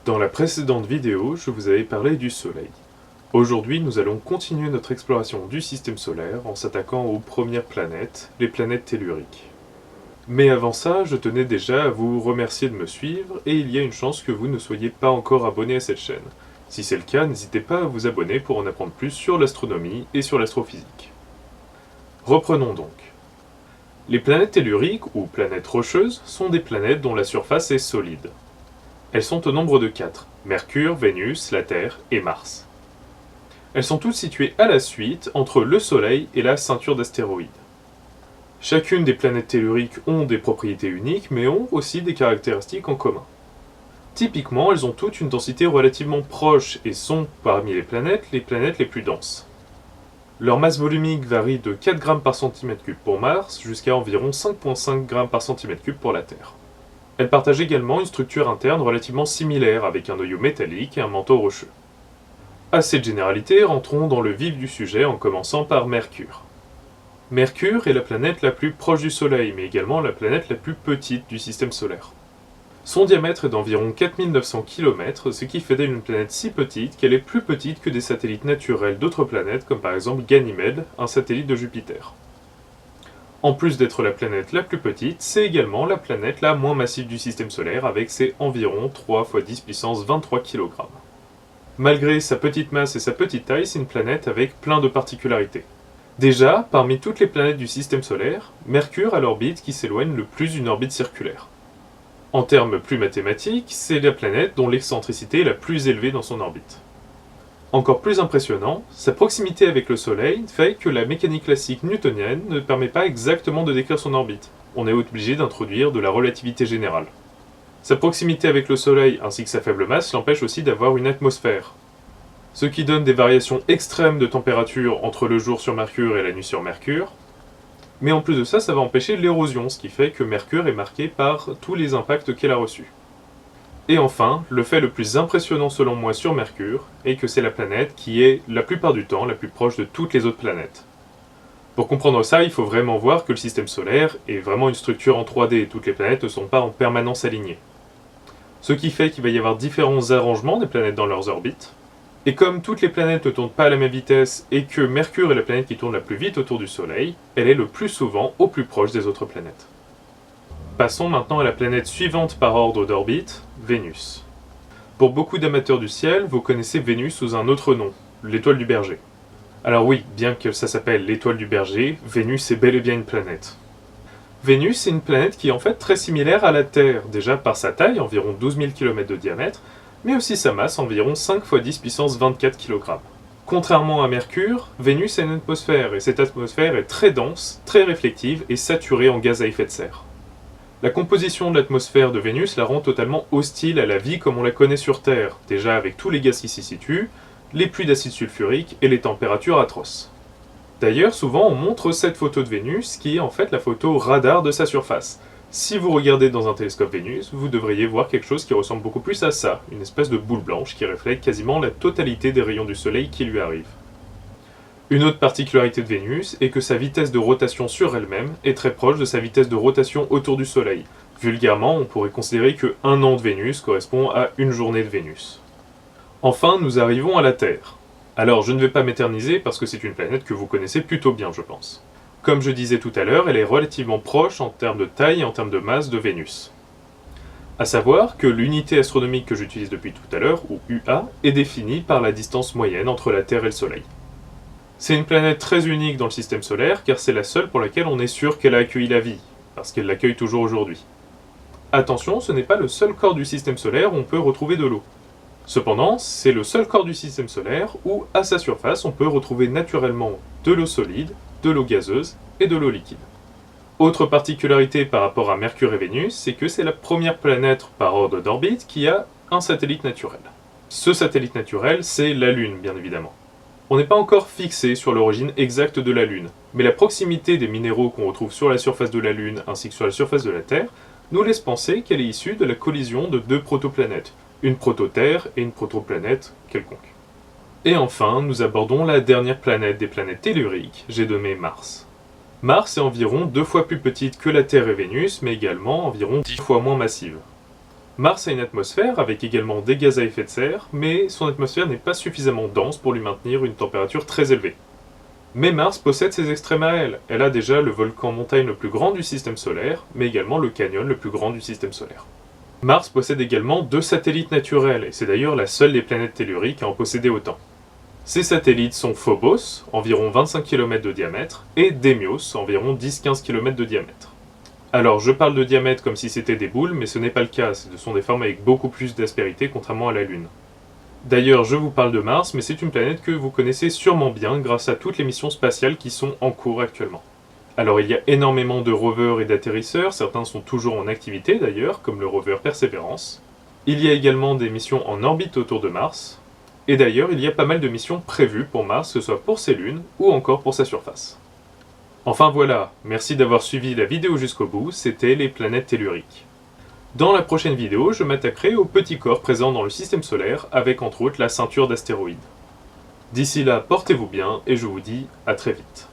Dans la précédente vidéo, je vous avais parlé du Soleil. Aujourd'hui, nous allons continuer notre exploration du système solaire en s'attaquant aux premières planètes, les planètes telluriques. Mais avant ça, je tenais déjà à vous remercier de me suivre, et il y a une chance que vous ne soyez pas encore abonné à cette chaîne. Si c'est le cas, n'hésitez pas à vous abonner pour en apprendre plus sur l'astronomie et sur l'astrophysique. Reprenons donc. Les planètes telluriques, ou planètes rocheuses, sont des planètes dont la surface est solide. Elles sont au nombre de 4, Mercure, Vénus, la Terre et Mars. Elles sont toutes situées à la suite entre le Soleil et la ceinture d'astéroïdes. Chacune des planètes telluriques ont des propriétés uniques, mais ont aussi des caractéristiques en commun. Typiquement, elles ont toutes une densité relativement proche et sont, parmi les planètes les plus denses. Leur masse volumique varie de 4 g par cm3 pour Mars jusqu'à environ 5,5 g par cm3 pour la Terre. Elles partagent également une structure interne relativement similaire avec un noyau métallique et un manteau rocheux. À cette généralité, rentrons dans le vif du sujet en commençant par Mercure. Mercure est la planète la plus proche du Soleil, mais également la planète la plus petite du système solaire. Son diamètre est d'environ 4900 km, ce qui fait d'elle une planète si petite qu'elle est plus petite que des satellites naturels d'autres planètes, comme par exemple Ganymède, un satellite de Jupiter. En plus d'être la planète la plus petite, c'est également la planète la moins massive du système solaire, avec ses environ 3 × 10 puissance 23 kg. Malgré sa petite masse et sa petite taille, c'est une planète avec plein de particularités. Déjà, parmi toutes les planètes du système solaire, Mercure a l'orbite qui s'éloigne le plus d'une orbite circulaire. En termes plus mathématiques, c'est la planète dont l'excentricité est la plus élevée dans son orbite. Encore plus impressionnant, sa proximité avec le Soleil fait que la mécanique classique newtonienne ne permet pas exactement de décrire son orbite. On est obligé d'introduire de la relativité générale. Sa proximité avec le Soleil ainsi que sa faible masse l'empêchent aussi d'avoir une atmosphère, ce qui donne des variations extrêmes de température entre le jour sur Mercure et la nuit sur Mercure. Mais en plus de ça, ça va empêcher l'érosion, ce qui fait que Mercure est marqué par tous les impacts qu'elle a reçus. Et enfin, le fait le plus impressionnant selon moi sur Mercure est que c'est la planète qui est, la plupart du temps, la plus proche de toutes les autres planètes. Pour comprendre ça, il faut vraiment voir que le système solaire est vraiment une structure en 3D et toutes les planètes ne sont pas en permanence alignées. Ce qui fait qu'il va y avoir différents arrangements des planètes dans leurs orbites. Et comme toutes les planètes ne tournent pas à la même vitesse et que Mercure est la planète qui tourne la plus vite autour du Soleil, elle est le plus souvent au plus proche des autres planètes. Passons maintenant à la planète suivante par ordre d'orbite, Vénus. Pour beaucoup d'amateurs du ciel, vous connaissez Vénus sous un autre nom, l'étoile du Berger. Alors oui, bien que ça s'appelle l'étoile du Berger, Vénus est bel et bien une planète. Vénus est une planète qui est en fait très similaire à la Terre, déjà par sa taille, environ 12 000 km de diamètre, mais aussi sa masse, environ 5 × 10 puissance 24 kg. Contrairement à Mercure, Vénus a une atmosphère, et cette atmosphère est très dense, très réflective et saturée en gaz à effet de serre. La composition de l'atmosphère de Vénus la rend totalement hostile à la vie comme on la connaît sur Terre, déjà avec tous les gaz qui s'y situent, les pluies d'acide sulfurique et les températures atroces. D'ailleurs, souvent on montre cette photo de Vénus qui est en fait la photo radar de sa surface. Si vous regardez dans un télescope Vénus, vous devriez voir quelque chose qui ressemble beaucoup plus à ça, une espèce de boule blanche qui reflète quasiment la totalité des rayons du Soleil qui lui arrivent. Une autre particularité de Vénus est que sa vitesse de rotation sur elle-même est très proche de sa vitesse de rotation autour du Soleil. Vulgairement, on pourrait considérer que 1 an de Vénus correspond à une journée de Vénus. Enfin, nous arrivons à la Terre. Alors, je ne vais pas m'éterniser parce que c'est une planète que vous connaissez plutôt bien, je pense. Comme je disais tout à l'heure, elle est relativement proche en termes de taille et en termes de masse de Vénus. A savoir que l'unité astronomique que j'utilise depuis tout à l'heure, ou UA, est définie par la distance moyenne entre la Terre et le Soleil. C'est une planète très unique dans le système solaire car c'est la seule pour laquelle on est sûr qu'elle a accueilli la vie, parce qu'elle l'accueille toujours aujourd'hui. Attention, ce n'est pas le seul corps du système solaire où on peut retrouver de l'eau. Cependant, c'est le seul corps du système solaire où, à sa surface, on peut retrouver naturellement de l'eau solide, de l'eau gazeuse et de l'eau liquide. Autre particularité par rapport à Mercure et Vénus, c'est que c'est la première planète par ordre d'orbite qui a un satellite naturel. Ce satellite naturel, c'est la Lune, bien évidemment. On n'est pas encore fixé sur l'origine exacte de la Lune, mais la proximité des minéraux qu'on retrouve sur la surface de la Lune ainsi que sur la surface de la Terre nous laisse penser qu'elle est issue de la collision de deux protoplanètes, une prototerre et une protoplanète quelconque. Et enfin, nous abordons la dernière planète des planètes telluriques, j'ai nommé Mars. Mars est environ 2 fois plus petite que la Terre et Vénus, mais également environ 10 fois moins massive. Mars a une atmosphère avec également des gaz à effet de serre, mais son atmosphère n'est pas suffisamment dense pour lui maintenir une température très élevée. Mais Mars possède ses extrêmes à elle. Elle a déjà le volcan montagne le plus grand du système solaire, mais également le canyon le plus grand du système solaire. Mars possède également 2 satellites naturels, et c'est d'ailleurs la seule des planètes telluriques à en posséder autant. Ces satellites sont Phobos, environ 25 km de diamètre, et Deimos, environ 10-15 km de diamètre. Alors je parle de diamètre comme si c'était des boules, mais ce n'est pas le cas, ce sont des formes avec beaucoup plus d'aspérité contrairement à la Lune. D'ailleurs, je vous parle de Mars, mais c'est une planète que vous connaissez sûrement bien grâce à toutes les missions spatiales qui sont en cours actuellement. Alors il y a énormément de rovers et d'atterrisseurs, certains sont toujours en activité d'ailleurs, comme le rover Perseverance. Il y a également des missions en orbite autour de Mars, et d'ailleurs il y a pas mal de missions prévues pour Mars, que ce soit pour ses lunes ou encore pour sa surface. Enfin voilà, merci d'avoir suivi la vidéo jusqu'au bout, c'était les planètes telluriques. Dans la prochaine vidéo, je m'attaquerai aux petits corps présents dans le système solaire, avec entre autres la ceinture d'astéroïdes. D'ici là, portez-vous bien, et je vous dis à très vite.